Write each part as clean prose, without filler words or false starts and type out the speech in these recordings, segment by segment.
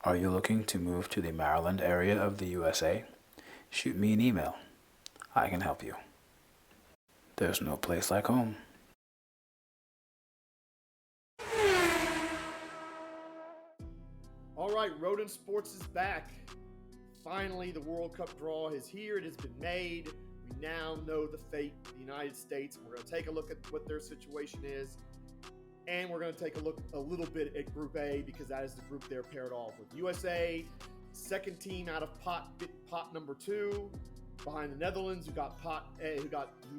Are you looking to move to the Maryland area of the USA? Shoot me an email. I can help you. There's no place like home. All right, Rodent Sports is back. Finally, the World Cup draw is here. It has been made. We now know the fate of the United States. We're going to take a look at what their situation is. And we're going to take a look a little bit at Group A because that is the group they're paired off with. USA, second team out of pot number 2, behind the Netherlands, who got pot A, who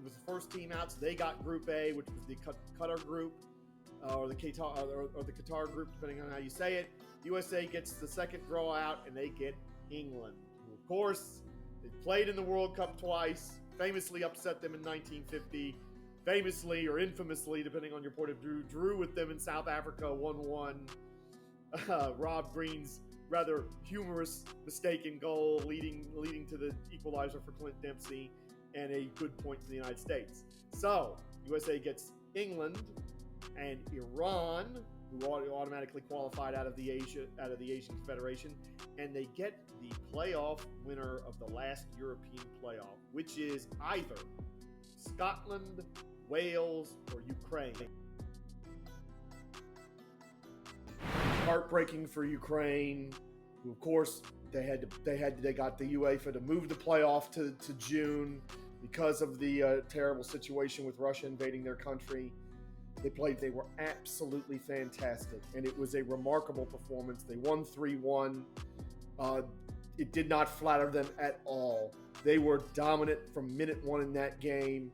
was the first team out, so they got Group A, which was the Qatar group, or the Qatar group, depending on how you say it. USA gets the second draw out, and they get England, who, of course, they played in the World Cup twice, famously upset them in 1950. Famously or infamously, depending on your point of view, drew with them in South Africa 1-1. Rob Green's rather humorous mistaken goal leading to the equalizer for Clint Dempsey and a good point for the United States. So, USA gets England and Iran, who automatically qualified out of the Asian Confederation, and they get the playoff winner of the last European playoff, which is either Scotland, Wales, or Ukraine. Heartbreaking for Ukraine, who of course they got the UEFA to move the playoff to June because of the terrible situation with Russia invading their country. They were absolutely fantastic, and it was a remarkable performance. They won 3-1. It did not flatter them at all. They were dominant from minute 1 in that game.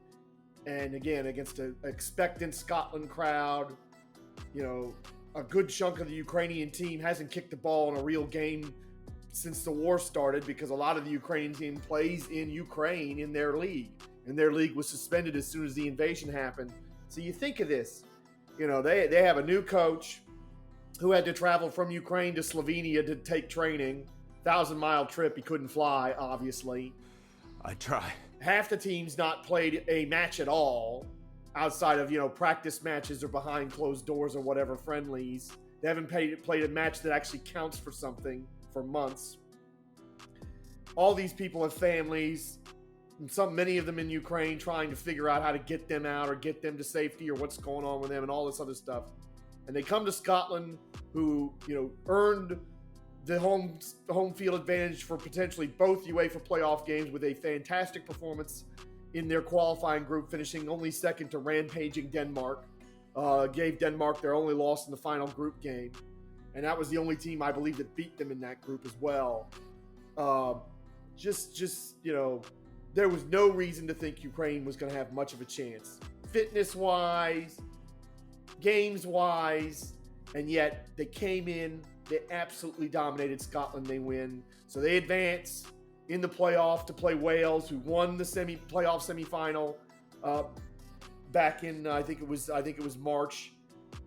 And again, against an expectant Scotland crowd, a good chunk of the Ukrainian team hasn't kicked the ball in a real game since the war started because a lot of the Ukrainian team plays in Ukraine in their league. And their league was suspended as soon as the invasion happened. So you think of this, they have a new coach who had to travel from Ukraine to Slovenia to take training. 1,000-mile trip. He couldn't fly, obviously. I try. Half the team's not played a match at all outside of, practice matches or behind closed doors or whatever friendlies. They haven't played a match that actually counts for something for months. All these people have families, many of them in Ukraine, trying to figure out how to get them out or get them to safety or what's going on with them and all this other stuff. And they come to Scotland, who, earned the home field advantage for potentially both UEFA playoff games with a fantastic performance in their qualifying group, finishing only second to rampaging Denmark. Gave Denmark their only loss in the final group game. And that was the only team, I believe, that beat them in that group as well. There was no reason to think Ukraine was going to have much of a chance. Fitness-wise, games-wise, and yet they came in. They absolutely dominated Scotland. They win. So they advance in the playoff to play Wales, who won the playoff semifinal back in I think it was March.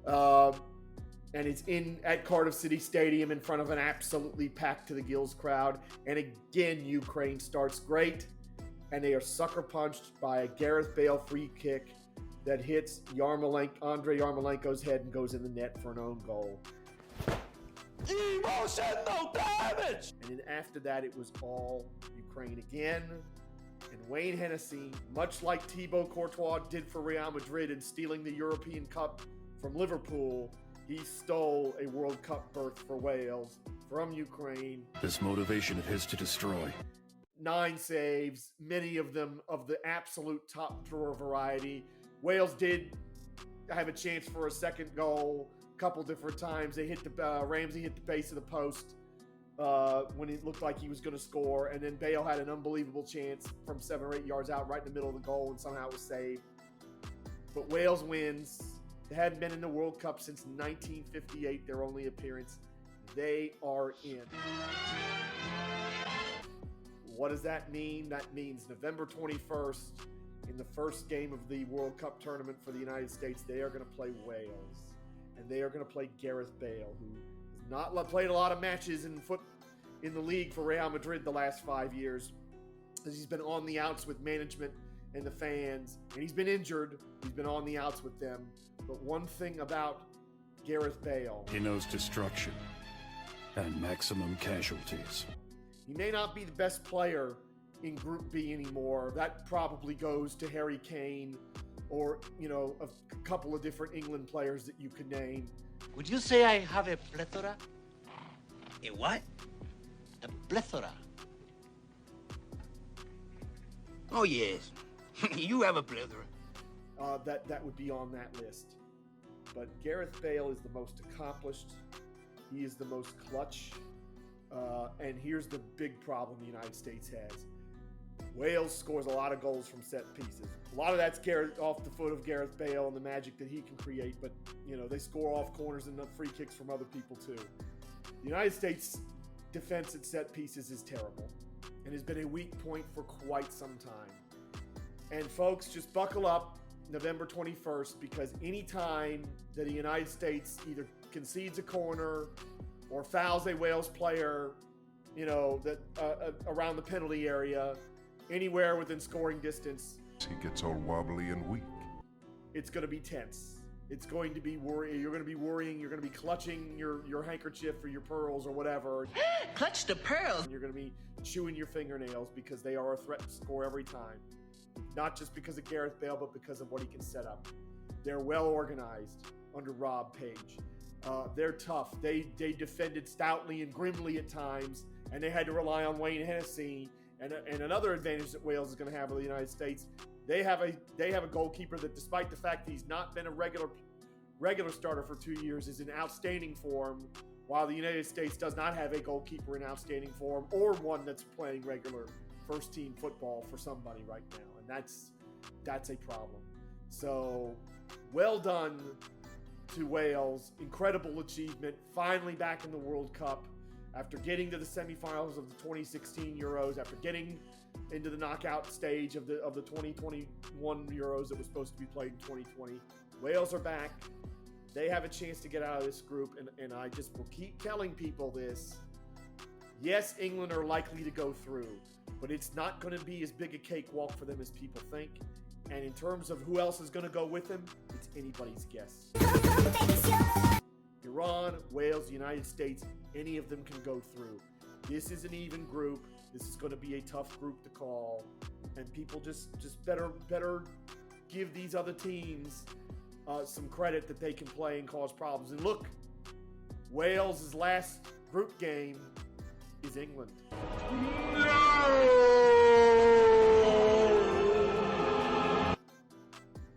And it's at Cardiff City Stadium in front of an absolutely packed to the gills crowd. And again, Ukraine starts great, and they are sucker punched by a Gareth Bale free kick that hits Andrei Yarmolenko's head and goes in the net for an own goal. Emotional damage! And then after that, it was all Ukraine again. And Wayne Hennessy, much like Thibaut Courtois did for Real Madrid in stealing the European Cup from Liverpool, he stole a World Cup berth for Wales from Ukraine. This motivation of his to destroy. 9 saves, many of them of the absolute top drawer variety. Wales did have a chance for a second goal a couple different times. They hit Ramsey hit the base of the post when it looked like he was going to score, and then Bale had an unbelievable chance from 7 or 8 yards out right in the middle of the goal, and somehow it was saved. But Wales wins. They hadn't been in the World Cup since 1958, their only appearance. They are in. What does that mean? That means November 21st, in the first game of the World Cup tournament for the United States, they are going to play Wales. And they are going to play Gareth Bale, who has not played a lot of matches in the league for Real Madrid the last 5 years, as he's been on the outs with management and the fans, and he's been injured. He's been on the outs with them. But one thing about Gareth Bale, He knows destruction and maximum casualties. he may not be the best player in Group B anymore. That probably goes to Harry Kane or, a couple of different England players that you could name. Would you say I have a plethora? A what? A plethora. Oh, yes. You have a plethora. That would be on that list. But Gareth Bale is the most accomplished. He is the most clutch. And here's the big problem the United States has. Wales scores a lot of goals from set pieces. A lot of that's off the foot of Gareth Bale and the magic that he can create, but they score off corners and free kicks from other people too. The United States defense at set pieces is terrible and has been a weak point for quite some time. And folks, just buckle up November 21st, because anytime that the United States either concedes a corner or fouls a Wales player, that around the penalty area, anywhere within scoring distance, he gets all wobbly and weak. it's going to be tense. It's going to be worry. You're going to be worrying. You're going to be clutching your handkerchief or your pearls or whatever. Clutch the pearls. And you're going to be chewing your fingernails because they are a threat to score every time. Not just because of Gareth Bale, but because of what he can set up. They're well organized under Rob Page. They're tough. They defended stoutly and grimly at times, and they had to rely on Wayne Hennessy. And another advantage that Wales is going to have with the United States, they have a goalkeeper that, despite the fact he's not been a regular starter for 2 years, is in outstanding form, while the United States does not have a goalkeeper in outstanding form or one that's playing regular first-team football for somebody right now, and that's a problem. So, well done to Wales. Incredible achievement. Finally back in the World Cup after getting to the semifinals of the 2016 Euros, after getting into the knockout stage of the 2021 Euros that was supposed to be played in 2020. Wales are back. They have a chance to get out of this group, and I just will keep telling people this. Yes, England are likely to go through, but it's not going to be as big a cakewalk for them as people think. And in terms of who else is going to go with them, it's anybody's guess. Iran, Wales, United States, any of them can go through. This is an even group. This is going to be a tough group to call, and people just better give these other teams some credit that they can play and cause problems. And look, Wales' last group game is England.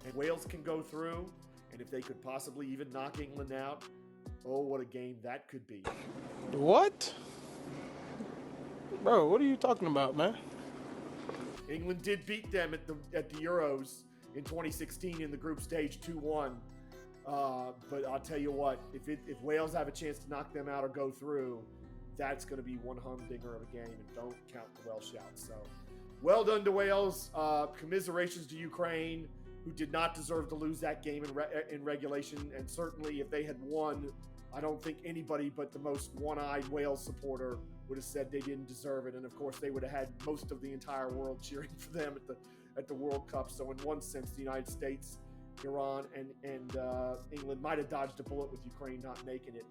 And Wales can go through, and if they could possibly even knock England out, oh, what a game that could be. What? Bro, what are you talking about, man? England did beat them at the Euros in 2016 in the group stage 2-1. But I'll tell you what, if Wales have a chance to knock them out or go through, that's going to be one humdinger of a game, and don't count the Welsh out. So, well done to Wales. Commiserations to Ukraine, who did not deserve to lose that game in regulation, and certainly if they had won, I don't think anybody but the most one-eyed Wales supporter would have said they didn't deserve it. And of course, they would have had most of the entire world cheering for them at the World Cup. So in one sense, the United States, Iran, and England might have dodged a bullet with Ukraine not making it.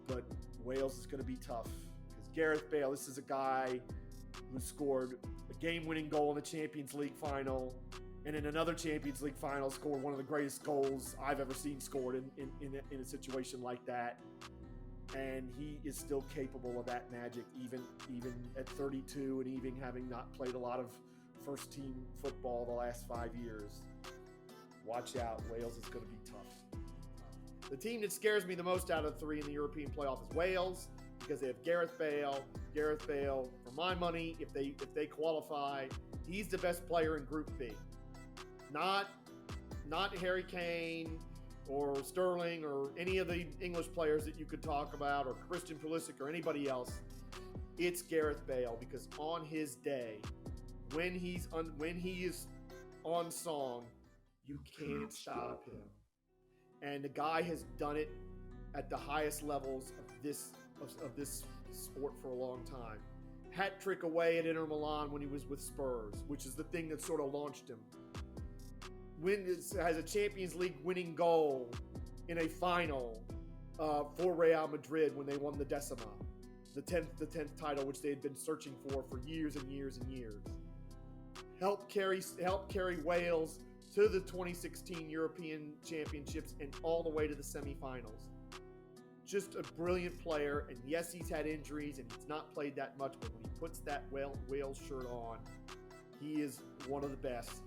But Wales is going to be tough because Gareth Bale, this is a guy who scored a game-winning goal in the Champions League final, and in another Champions League final scored one of the greatest goals I've ever seen scored in a situation like that. And he is still capable of that magic, even at 32, and even having not played a lot of first-team football the last 5 years. Watch out. Wales is going to be tough. The team that scares me the most out of the three in the European playoff is Wales, because they have Gareth Bale. Gareth Bale, for my money, if they qualify, he's the best player in Group B. Not Harry Kane or Sterling or any of the English players that you could talk about, or Christian Pulisic or anybody else, it's Gareth Bale, because on his day, when he is on song, you can't stop him. And the guy has done it at the highest levels of this sport for a long time. Hat trick away at Inter Milan when he was with Spurs, which is the thing that sort of launched him. Has a Champions League winning goal in a final for Real Madrid when they won the Decima, the 10th title, which they had been searching for years and years and years. Helped carry Wales to the 2016 European Championships and all the way to the semifinals. Just a brilliant player, and yes, he's had injuries and he's not played that much, but when he puts that Wales shirt on, he is one of the best.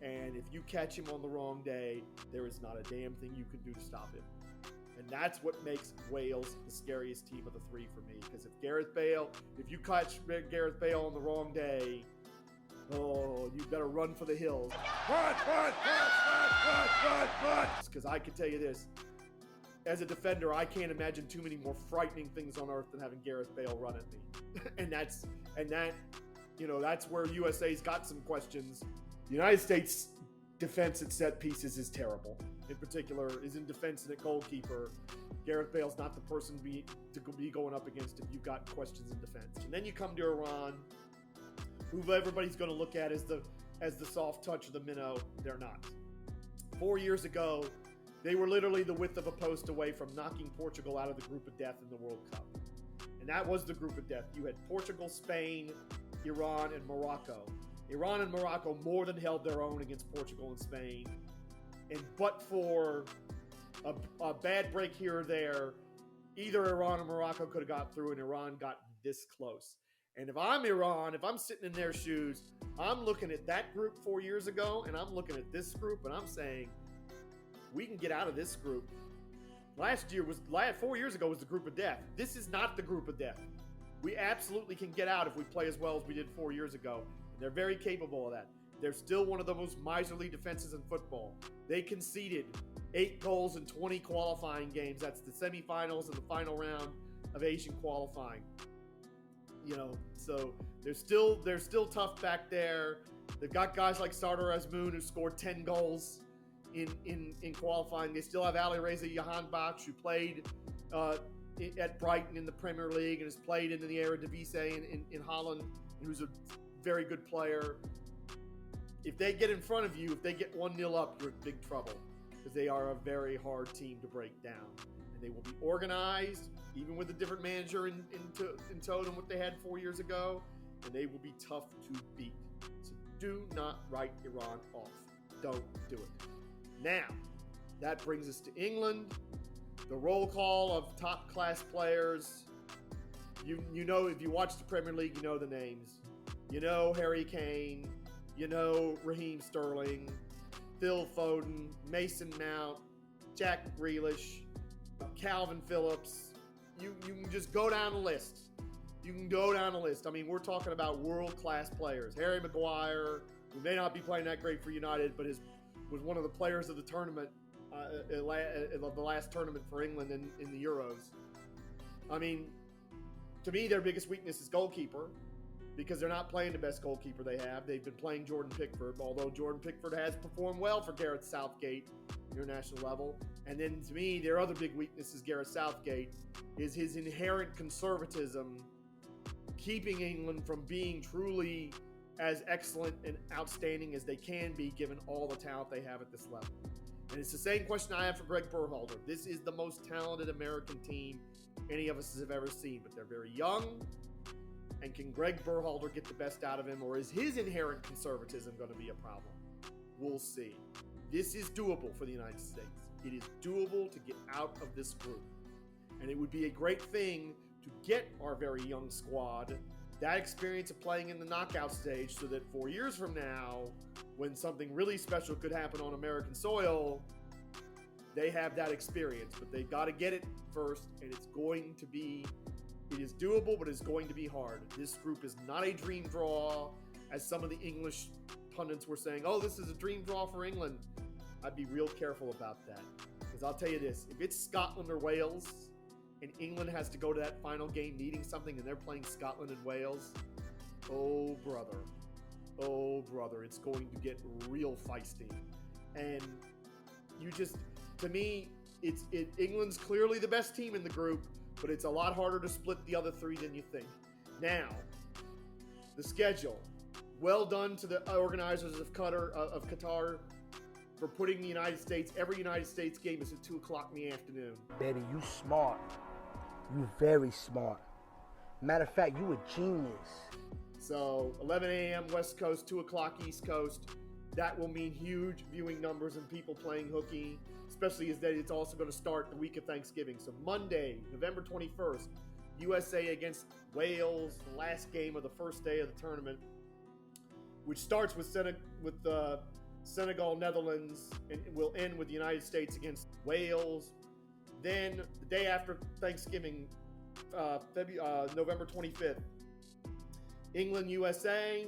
And if you catch him on the wrong day, there is not a damn thing you can do to stop him. And that's what makes Wales the scariest team of the three for me. Because if you catch Gareth Bale on the wrong day, oh, you better run for the hills. Because I can tell you this, as a defender, I can't imagine too many more frightening things on earth than having Gareth Bale run at me. and that's where USA's got some questions. The United States defense at set pieces is terrible. In particular, is in defense and at goalkeeper. Gareth Bale's not the person to be going up against if you've got questions in defense. And then you come to Iran, who everybody's going to look at as the soft touch of the minnow. They're not. 4 years ago, they were literally the width of a post away from knocking Portugal out of the group of death in the World Cup. And that was the group of death. You had Portugal, Spain, Iran, and Morocco. Iran and Morocco more than held their own against Portugal and Spain. And but for a bad break here or there, either Iran or Morocco could have got through, and Iran got this close. And if I'm Iran, if I'm sitting in their shoes, I'm looking at that group 4 years ago, and I'm looking at this group, and I'm saying, we can get out of this group. 4 years ago was the group of death. This is not the group of death. We absolutely can get out if we play as well as we did 4 years ago. They're very capable of that. They're still one of the most miserly defenses in football. They conceded 8 goals in 20 qualifying games. That's the semifinals and the final round of Asian qualifying. So they're still tough back there. They've got guys like Sardar Azmoun who scored 10 goals in qualifying. They still have Ali Reza Jahanbakhsh, who played at Brighton in the Premier League and has played in the Eredivisie in Holland, who's a very good player. If they get in front of you, if they get 1-0 up, you're in big trouble, because they are a very hard team to break down. And they will be organized, even with a different manager in tow than what they had 4 years ago, and they will be tough to beat. So do not write Iran off. Don't do it. Now, that brings us to England. The roll call of top-class players. You know, if you watch the Premier League, you know the names. You know Harry Kane. You know Raheem Sterling, Phil Foden, Mason Mount, Jack Grealish, Calvin Phillips. You can just go down the list. You can go down the list. I mean, we're talking about world-class players. Harry Maguire, who may not be playing that great for United, but was one of the players of the tournament, the last tournament for England in the Euros. I mean, to me, their biggest weakness is goalkeeper, because they're not playing the best goalkeeper they have. They've been playing Jordan Pickford, although Jordan Pickford has performed well for Gareth Southgate international level. And then, to me, their other big weakness is Gareth Southgate, is his inherent conservatism, keeping England from being truly as excellent and outstanding as they can be, given all the talent they have at this level. And it's the same question I have for Greg Berhalter. This is the most talented American team any of us have ever seen, but they're very young. And can Greg Berhalter get the best out of him, or is his inherent conservatism going to be a problem? We'll see. This is doable for the United States. It is doable to get out of this group. And it would be a great thing to get our very young squad that experience of playing in the knockout stage, so that 4 years from now, when something really special could happen on American soil, they have that experience. But they've got to get it first, and it is doable, but it's going to be hard. This group is not a dream draw, as some of the English pundits were saying. Oh, this is a dream draw for England. I'd be real careful about that, Because I'll tell you this, if it's Scotland or Wales and England has to go to that final game needing something and they're playing Scotland and Wales, oh brother, it's going to get real feisty. And you just, to me, England's clearly the best team in the group, but it's a lot harder to split the other three than you think. Now, the schedule. Well done to the organizers of Qatar for putting the United States, every United States game is at 2 o'clock in the afternoon. Baby, you smart. You very smart. Matter of fact, you a genius. So 11 a.m. West Coast, 2 o'clock East Coast. That will mean huge viewing numbers and people playing hooky, especially as that it's also going to start the week of Thanksgiving. So Monday, November 21st, USA against Wales, the last game of the first day of the tournament, which starts with Senegal, Netherlands, and will end with the United States against Wales. Then the day after Thanksgiving, November 25th, England, USA,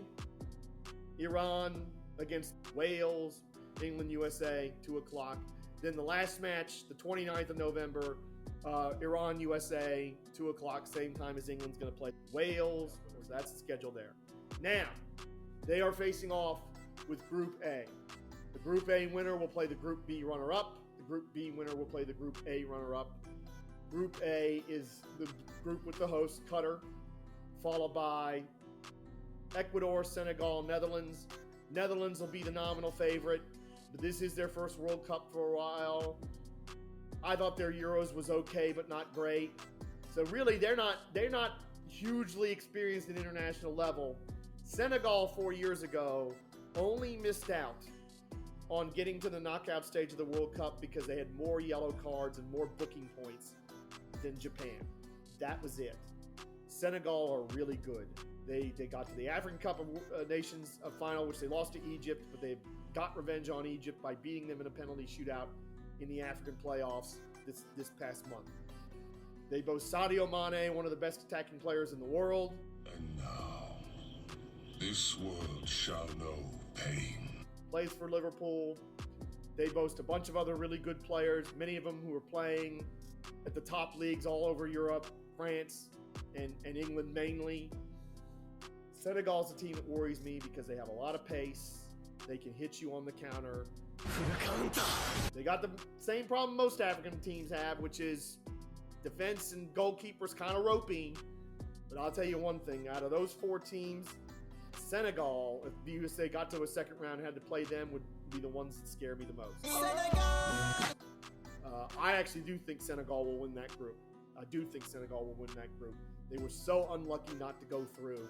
Iran against Wales, England, USA, 2 o'clock. Then the last match, the 29th of November, Iran, USA, 2 o'clock, same time as England's going to play Wales. So that's the schedule there. Now, they are facing off with Group A. The Group A winner will play the Group B runner-up. The Group B winner will play the Group A runner-up. Group A is the group with the host, Qatar, followed by Ecuador, Senegal, Netherlands. Netherlands will be the nominal favorite, but this is their first World Cup for a while. I thought their Euros was okay, but not great. So really, they're not hugely experienced at international level. Senegal 4 years ago only missed out on getting to the knockout stage of the World Cup because they had more yellow cards and more booking points than Japan. That was it. Senegal are really good. They got to the African Cup of Nations final, which they lost to Egypt, but they got revenge on Egypt by beating them in a penalty shootout in the African playoffs this past month. They boast Sadio Mane, one of the best attacking players in the world. And now, this world shall know pain. Plays for Liverpool. They boast a bunch of other really good players, many of them who are playing at the top leagues all over Europe, France, and England mainly. Senegal's a team that worries me because they have a lot of pace. They can hit you on the counter. They got the same problem most African teams have, which is defense and goalkeepers kind of ropey. But I'll tell you one thing, out of those 4 teams, Senegal, if the USA got to a second round and had to play them, would be the ones that scare me the most. I actually do think Senegal will win that group. They were so unlucky not to go through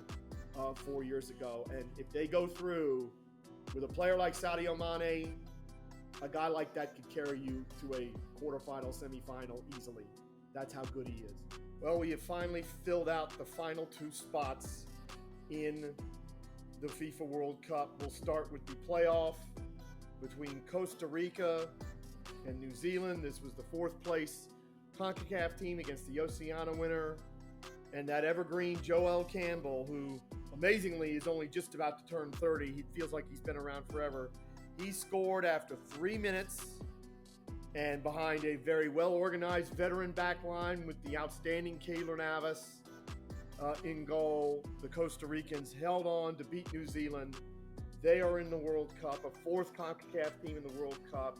4 years ago. And if they go through with a player like Sadio Mane, a guy like that could carry you to a quarterfinal, semifinal easily. That's how good he is. Well, we have finally filled out the final 2 spots in the FIFA World Cup. We'll start with the playoff between Costa Rica and New Zealand. This was the 4th place CONCACAF team against the Oceania winner. And that evergreen Joel Campbell, who amazingly is only just about to turn 30. He feels like he's been around forever. He scored after 3 minutes and behind a very well-organized veteran back line with the outstanding Keylor Navas in goal. The Costa Ricans held on to beat New Zealand. They are in the World Cup, a 4th CONCACAF team in the World Cup.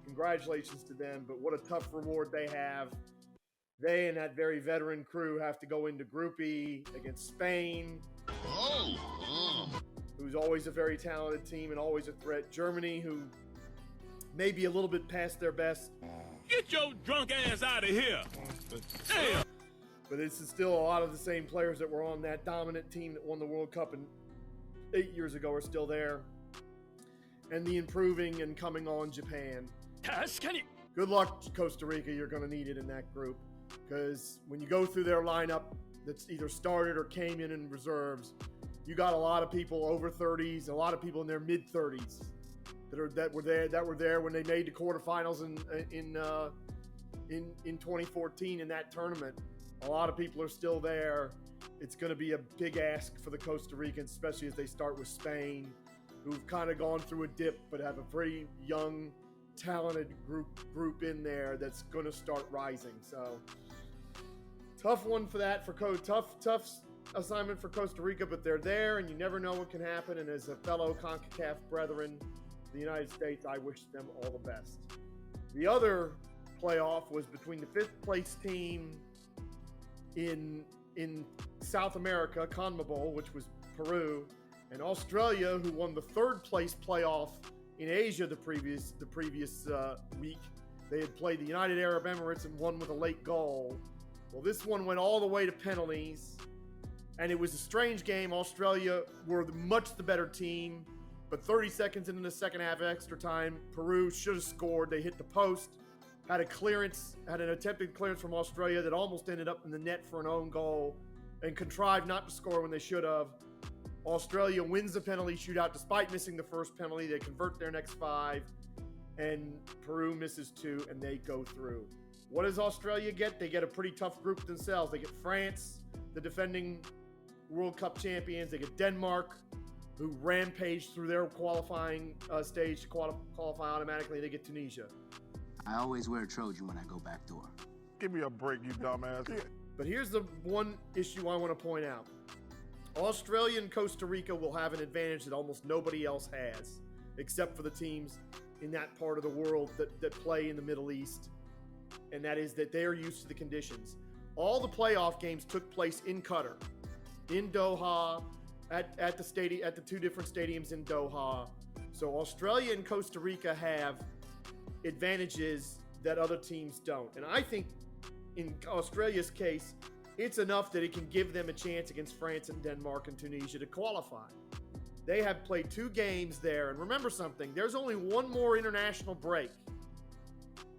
Congratulations to them, but what a tough reward they have. They and that very veteran crew have to go into Group E against Spain, who's always a very talented team and always a threat. Germany, who may be a little bit past their best. Get your drunk ass out of here! Damn! But this is still a lot of the same players that were on that dominant team that won the World Cup 8 years ago are still there. And the improving and coming on Japan. Good luck, Costa Rica. You're going to need it in that group. Because when you go through their lineup that's either started or came in reserves, you got a lot of people over 30s, a lot of people in their mid 30s that were there when they made the quarterfinals in 2014 in that tournament. A lot of people are still there. It's going to be a big ask for the Costa Ricans, especially as they start with Spain, who've kind of gone through a dip but have a pretty young, talented group in there that's going to start rising. So tough one for that for tough assignment for Costa Rica, but they're there, and you never know what can happen. And as a fellow CONCACAF brethren, the United States, I wish them all the best. The other playoff was between the 5th place team in South America, CONMEBOL, which was Peru, and Australia, who won the 3rd place playoff in Asia the previous week. They had played the United Arab Emirates and won with a late goal. Well, this one went all the way to penalties, and it was a strange game. Australia were much the better team, but 30 seconds into the second half extra time, Peru should have scored. They hit the post, had an attempted clearance from Australia that almost ended up in the net for an own goal, and contrived not to score when they should have. Australia wins the penalty shootout despite missing the first penalty. They convert their next 5, and Peru misses 2, and they go through. What does Australia get? They get a pretty tough group themselves. They get France, the defending World Cup champions. They get Denmark, who rampaged through their qualifying stage to qualify automatically. They get Tunisia. I always wear a Trojan when I go back door. Give me a break, you dumbass. But here's the one issue I want to point out. Australia and Costa Rica will have an advantage that almost nobody else has, except for the teams in that part of the world that play in the Middle East, and that is that they are used to the conditions. All the playoff games took place in Qatar, in Doha, at the 2 different stadiums in Doha. So Australia and Costa Rica have advantages that other teams don't. And I think in Australia's case, it's enough that it can give them a chance against France and Denmark and Tunisia to qualify. They have played 2 games there. And remember something, there's only one more international break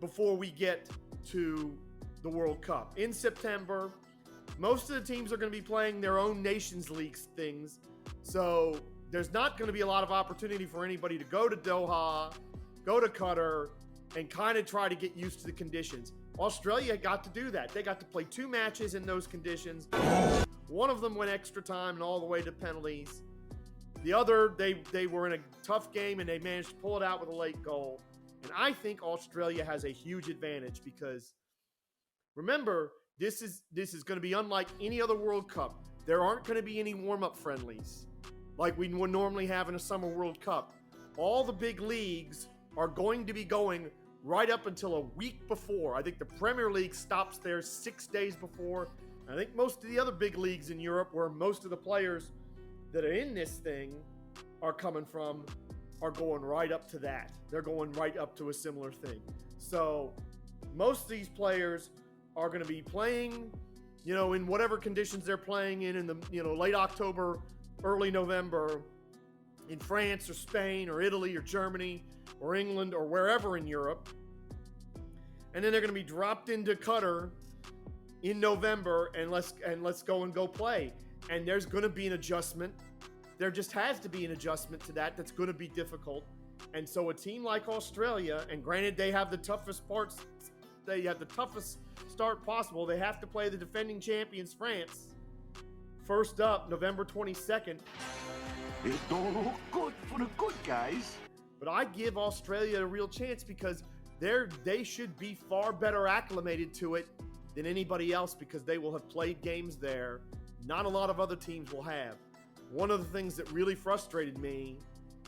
before we get to the World Cup. In September, most of the teams are going to be playing their own Nations League things. So there's not going to be a lot of opportunity for anybody to go to Doha, go to Qatar, and kind of try to get used to the conditions. Australia got to do that. They got to play 2 matches in those conditions. One of them went extra time and all the way to penalties. The other, they were in a tough game and they managed to pull it out with a late goal. And I think Australia has a huge advantage because, remember, this is going to be unlike any other World Cup. There aren't going to be any warm-up friendlies like we would normally have in a Summer World Cup. All the big leagues are going to be going right up until a week before. I think the Premier League stops there 6 days before. I think most of the other big leagues in Europe, where most of the players that are in this thing are coming from, are going right up to that. They're going right up to a similar thing. So most of these players are going to be playing, in whatever conditions they're playing in the, late October, early November in France or Spain or Italy or Germany or England or wherever in Europe. And then they're going to be dropped into Qatar in November and let's go play. And there's going to be an adjustment. There just has to be an adjustment to that. That's going to be difficult. And so a team like Australia, and granted they have the toughest start possible. They have to play the defending champions, France. First up, November 22nd. It don't look good for the good guys. But I give Australia a real chance because they should be far better acclimated to it than anybody else because they will have played games there. Not a lot of other teams will have. One of the things that really frustrated me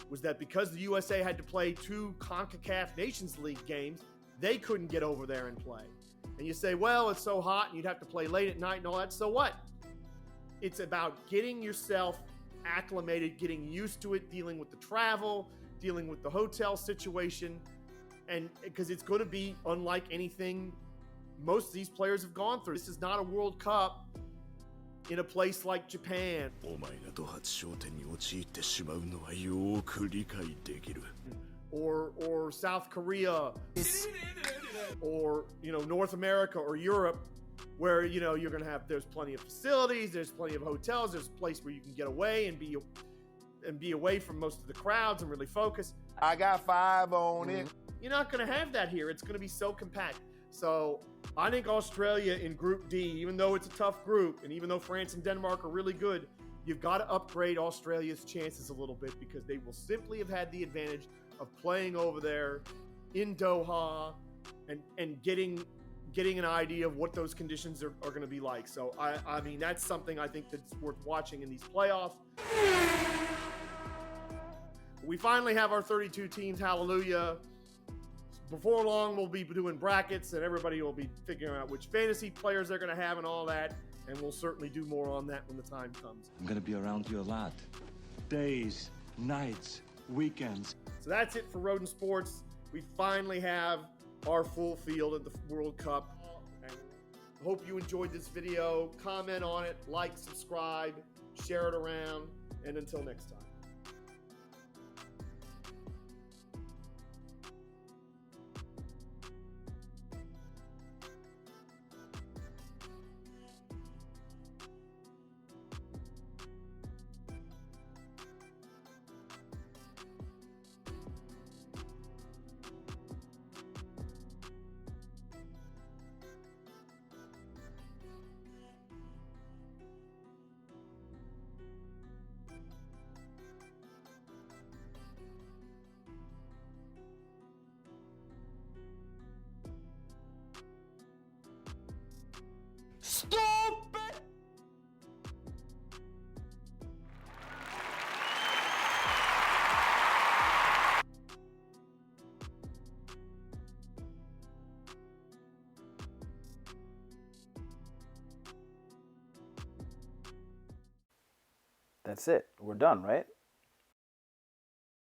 was that because the USA had to play 2 CONCACAF Nations League games, they couldn't get over there and play. And you say, well, it's so hot and you'd have to play late at night and all that. So what? It's about getting yourself acclimated, getting used to it, dealing with the travel, dealing with the hotel situation, and because it's going to be unlike anything most of these players have gone through. This is not a World Cup in a place like Japan. Or South Korea, or North America or Europe, where you're going to have, there's plenty of facilities, there's plenty of hotels, there's a place where you can get away and be away from most of the crowds and really focus. I got 5 on it. You're not going to have that here. It's going to be so compact. So I think Australia in Group D, even though it's a tough group, and even though France and Denmark are really good, you've got to upgrade Australia's chances a little bit because they will simply have had the advantage of playing over there in Doha and getting an idea of what those conditions are going to be like. So I mean, that's something I think that's worth watching in these playoffs. We finally have our 32 teams. Hallelujah. Before long, we'll be doing brackets, and everybody will be figuring out which fantasy players they're going to have and all that. And we'll certainly do more on that when the time comes. I'm gonna be around you a lot. Days, nights, weekends. So that's it for Rodent Sports. We finally have our full field at the World Cup. And I hope you enjoyed this video. Comment on it, like, subscribe, share it around, and until next time. Stupid! That's it. We're done, right?